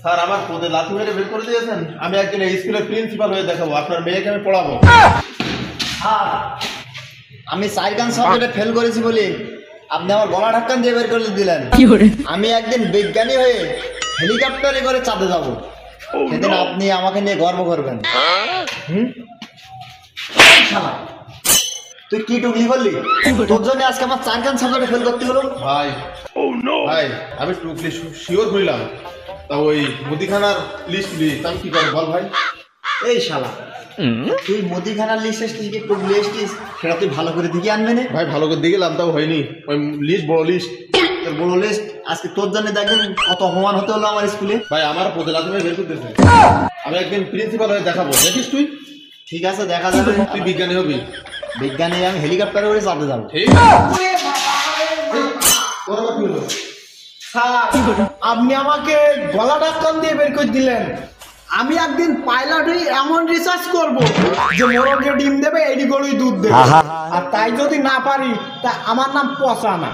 Sir আমার পদে লাথি মেরে বের করে দিয়েছেন। আমি একদিন এই স্কুলের প্রিন্সিপাল হয়ে দেখাবো, আপনার মেয়েকে আমি পড়াবো। আমি 4 গান সাবজেক্টে ফেল করেছি বলে আপনি আমার গলা ঢাক্কান দিয়ে বের করে দিলেন। আমি একদিন বিজ্ঞানী হয়ে হেলিকপ্টারে করে চাঁদে যাব, সেদিন আপনি আমাকে নিয়ে গর্ব করবেন। তুই কি টুকলি করলি? তোর জন্য আজকে আমার 4 গান সাবজেক্টে ফেল করতে হলো। ভাই ভাই আমি টুকলি শিওর হইলাম, তা ওই মুদিখানার লিস্ট দিই, আমি কি করবো বল ভাই? এই শালা, তুই মুদিখানার লিস্ট এসছিস কি টুকলি এসছিস, সেটা তুই ভালো করে দিকে আনবে না ভাই? ভালো করে দিকে লাভ হয়নি, ওই লিস্ট বড় লিস্ট। তোর বড় লিস্ট আজকে তোর জন্য দেখেন কত অপমান হতে হলো আমার স্কুলে। ভাই আমার পদে লাথি মেরে বের করতেছে, আমি একদিন প্রিন্সিপাল হয়ে দেখাবো, দেখিস তুই? ঠিক আছে, দেখা যাবে। তুই বিজ্ঞানী হবি। বিজ্ঞানী আমি হেলিকপ্টারে করে চাঁদে যাবো। ঠিক স্যার, আপনি আমাকে গলা ঢাক্কান দিয়ে বের করে দিলেন। আমি একদিন পাইলট হয়ে এমন রিসার্চ করব যে মোরগে ডিম দেবে, এডি গরুই দুধ দেবে। আর তাই যদি না পারি তা আমার নাম পচা না।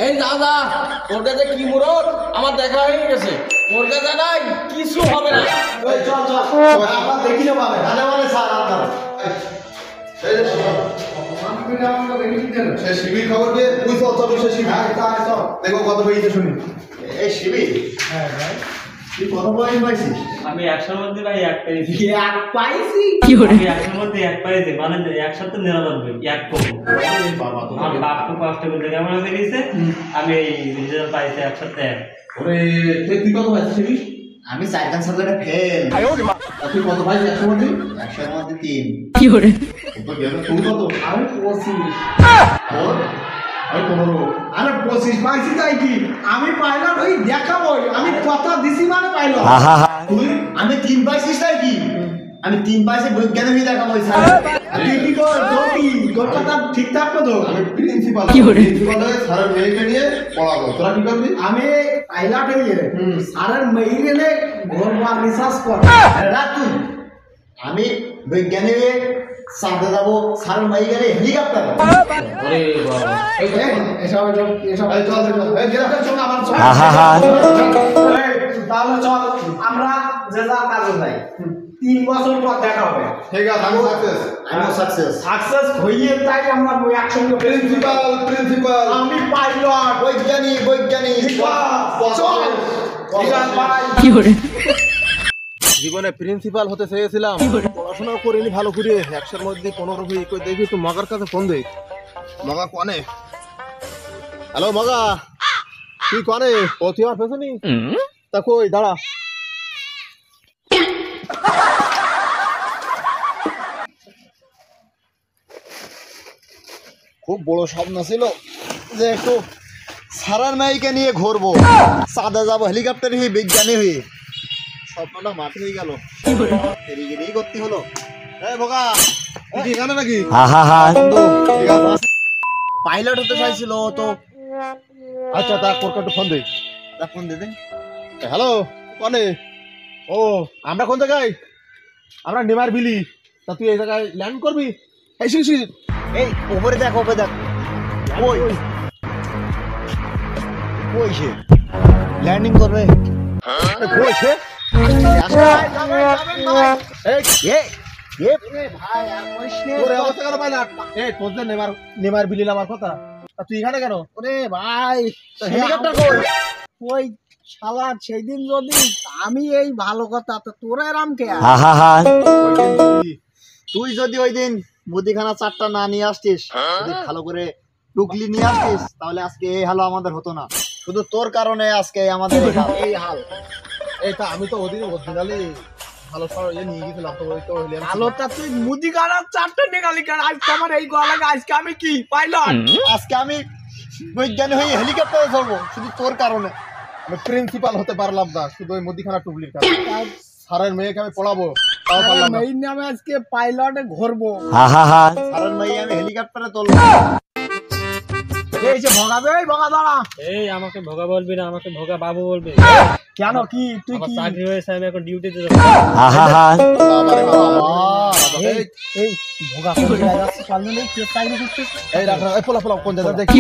এই দাদা, ওর কাছে কি মুরত আমার দেখা হয়ে গেছে, ওর কাছে নাই কিছু হবে না। চল চল, আমরা দেখি না পাবে। স্যার আপনার সে শিবির খবর দিয়ে তুই চল চল সে শিবির দেখো কত পেয়েছে শুনি। এই শিবির, তুই কত পয়েন্ট পাইছিস? আমি 100 এর মধ্যে ভাই 1 পেয়েছি। এক পাইছি। আমি 100 এর মধ্যে 1 পেয়েছি, মানে 199 1 পাবো। বাবা তো আমি বাপ খুব কষ্ট করে কেমন হয়ে গেছে, আমি এই রেজাল্ট পাইছি 101। ওরে তুই কত পাইছিস শিবির? আমি 4 গান সাবজেক্টে ফেল। তুই কত পাইছিস 100 মধ্যে? 100 এর মধ্যে 3। তুই কত? আমি 25। আমি 15। আরে 25 পাইছি তাই কি? আমি পাইলট হই দেখাবই, আমি কথা দিছি মানে পাইলট। তুই আমি 3 পাইছিস তাই কি? আমি 3 পাইছি বিজ্ঞানী হয়ে দেখাবো স্যার। তুই কি কর? তোর কি তোর কথা ঠিক থাকবে তো? আমি প্রিন্সিপাল প্রিন্সিপাল হয়ে স্যারের মেয়েকে নিয়ে পড়াবো, তোরা কি করবি? আমি পাইলট হয়ে স্যারের মেইলে ঘরবার রিসার্চ কর। তুই আমি বিজ্ঞানী হয়ে চাঁদে যাবো, স্যারের মাই গেলে হেলিকপ্টারে। আরে বাবা এসব এই চল চল এই গেলা চল আমার চল। তাহলে চল আমরা যে যা কাজে যাই। 3 বছর পর দেখা হবে। ঠিক আছে, আমি সাকসেস। আমি সাকসেস। সাকসেস হইয়ে তাই আমরা একসঙ্গে প্রিন্সিপাল প্রিন্সিপাল আমি পাইলট বৈজ্ঞানিক বৈজ্ঞানিক চল ভাই। জীবনে প্রিন্সিপাল হতে চেয়েছিলাম, পড়াশোনা করিনি ভালো করে। 100 মধ্যে 15 হয়ে কই দেখি একটু মগার কাছে ফোন দে। মগা কোনে? হ্যালো মগা, তুই কোনে? ও তুই আমার পেছনে? তা কই দাঁড়া। খুব বড় স্বপ্ন ছিল যে একটু সারার মাইকে নিয়ে ঘুরবো, চাঁদে যাবো হেলিকপ্টারে হয়ে বিজ্ঞানী হয়ে। স্বপ্নটা মাটি হয়ে গেল, ফেরিগিরি করতে হলো। এই বোকা, তুই কি এখানে নাকি? পাইলট হতে চাইছিল তো। আচ্ছা তা কোরকা একটু ফোন দে। তা ফোন দে দে। হ্যালো কোনে? ও আমরা কোন জায়গায়? আমরা নেমার বিলি। তা তুই এই জায়গায় ল্যান্ড করবি? এই শিশি এই উপরে দেখ, উপরে দেখ। ওই ওই সে ল্যান্ডিং করবে। কই সে? তোর অবস্থা কেন পাইলা? এই তোর যে নেমার বিলি আমার কথা, তা তুই এখানে কেন? ওরে ভাই, হেলিকপ্টার কই? ওই শালা সেই দিন যদি আমি এই ভালো কথা তো তোরা এরাম কে? তুই যদি ওই দিন মুদিখানা 4টা না নিয়ে আসতিস, যদি ভালো করে টুকলি নিয়ে আসতিস, তাহলে আজকে এই হাল আমাদের হতো না। শুধু তোর কারণে আজকে আমাদের এই হাল। এইটা আমি তো ওদিন অরিজিনালি ভালো নিয়ে গেছিলাম, তো ওই তো ভালোটা তুই মুদি গাড়ার 4টা নিকালি কার। আজকে আমার এই গলাকে আজকে আমি কি পাইলট? আজকে আমি বৈজ্ঞানিক হয়ে হেলিকপ্টারে চলবো শুধু তোর কারণে। আমি প্রিন্সিপাল হতে পারলাম না শুধু ওই মুদিখানা টুকলির কারণে। স্যারের মেয়েকে আমি পড়াবো, তাও পারলাম না। এই নামে আজকে পাইলটে ঘুরবো। সারার মাই আমি হেলিকপ্টারে তুলবো। এই যে ভগাবে, এই ভগা দাঁড়া। এই আমাকে ভোগা বলবি না, আমাকে ভোগা বাবু বলবি। কেন কি তুই আমার কি? চাকরি হয়েছে, আমি এখন ডিউটিতে যাব। বাবারে বাবা, এই এই ভোগা কোন জায়গা আছে সামনে নেই কে চাকরি করতেছে এই রাখ রাখ, এই পোলা পোলা কোন জায়গা দেখি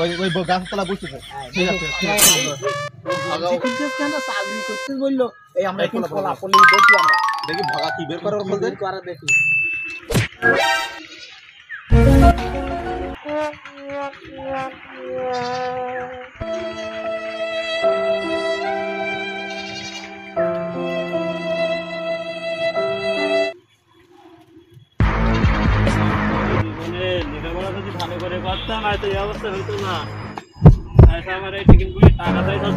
ওই ওই গাছতলা বুঝতেছে ঠিক আছে কেন চাকরি করতে বললো এই আমরা এখন ফলাফলি দেখি আমরা দেখি ভাগা কি বের করার বলতে করা দেখি জীবনে লেখাপড়া যদি ভালো করে করতাম হয়তো এই অবস্থা হতো না। হয়তো আমার এই টিকিট বই টাকা চাইতো।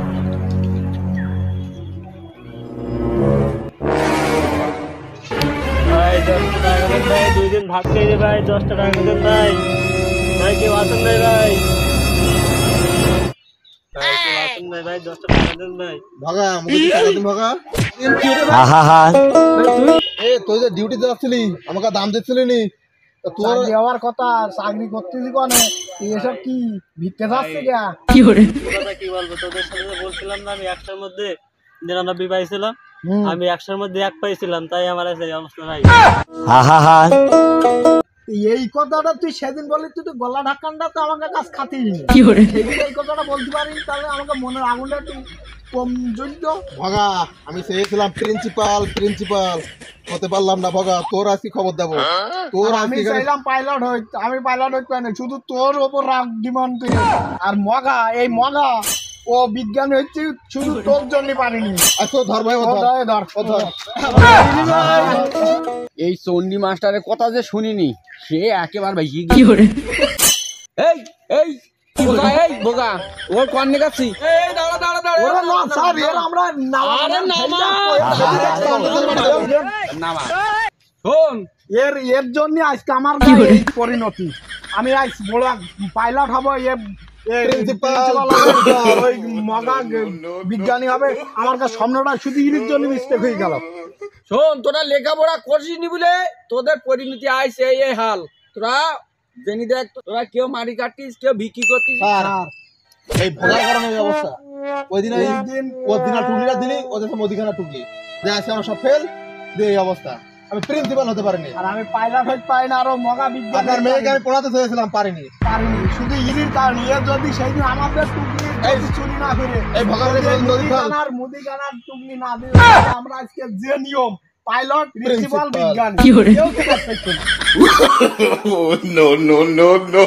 ভাই 10 টাকা দেন ভাই, 2 দিন ভাত খেয়ে দে ভাই, 10 টাকা দেন ভাই। ভাই কেউ আসেন নাই ভাই, ভাই কেউ আসেন নাই ভাই, 10 টাকা দেন ভাই। ভাগা মুখে কি টাকা দিন ভাগা এ তুই যে ডিউটিতে যাচ্ছিলি আমাকে দাম দিচ্ছিলি নি তা তোর চাকরি হওয়ার কথা চাকরি করতেছি কোনে এসব কি ভিক্ষে যাচ্ছে গা কথা কি বলবো, তোদের সাথে তো বলছিলাম না আমি 100 মধ্যে 99 পাইছিলাম, আমি 100 মধ্যে 1 পাইছিলাম, তাই আমার এই অবস্থা ভাই। এই কথাটা তুই সেদিন বলি তুই তো গলা ঢাকানটা তো আমাকে কাজ খাতিস সেদিন এই কথাটা বলতে পারিস তাহলে আমাকে মনের আগুনটা একটু কম জ্বলতো ভাগা আমি চেয়েছিলাম প্রিন্সিপাল প্রিন্সিপাল হতে পারলাম না ভাগা তোর আজকে খবর দেবো তোর আমি আজকে চাইলাম পাইলট হইতে আমি পাইলট হইতে পারি না শুধু তোর ওপর রাগ ডিমান্ড করে আর মগা এই মগা ও বিজ্ঞানী হচ্ছে শুধু তোর জন্য পারিনি আচ্ছা ধর ভাই ও ধর ও ধর এই চন্ডী মাস্টারের কথা যে শুনিনি সে একেবারে ভাই এই এই বোগা এই বোগা ওর কোন নিকাছি এই দাঁড়া দাঁড়া দাঁড়া ওরে না স্যার এর আমরা আরে নামা নামা শোন এর জন্য আজকে আমার এই পরিণতি আমি আজ বড় পাইলট হব ওই মগা বিজ্ঞানী হবে আমার কাছে স্বপ্নটা শুধু ইরির জন্য মিস্টেক হয়ে গেল শোন তোরা লেখাপড়া করছিস বলে তোদের পরিণতি আইছে এই হাল তোরা জেনি দেখ তোরা কেউ মারি কাটিস কেউ বিক্রি করতিস স্যার এই ভোগার কারণে এই অবস্থা ওই দিন ওর দিন টুকলিটা দিলি ওদের তো মুদিখানা টুকলি যে আছে আমার সব ফেল দিয়ে এই অবস্থা আমি প্রিন্সিপাল হতে পারিনি আর আমি পাইলট হইতে পারি না আরো মগা বিজ্ঞানী আপনার মেয়েকে আমি পড়াতে চেয়েছিলাম পারিনি পারিনি শুধু ইরির কারণে এর যদি সেই দিন আমাদের টুকলি চুরি না করে এই ভোগার মুদিখানার টুকলি না দিয়ে আমরা আজকে যে নিয়ম পাইলট প্রিন্সিপাল বিজ্ঞানী কেউ থেকে পাইতো না no, no, no, no.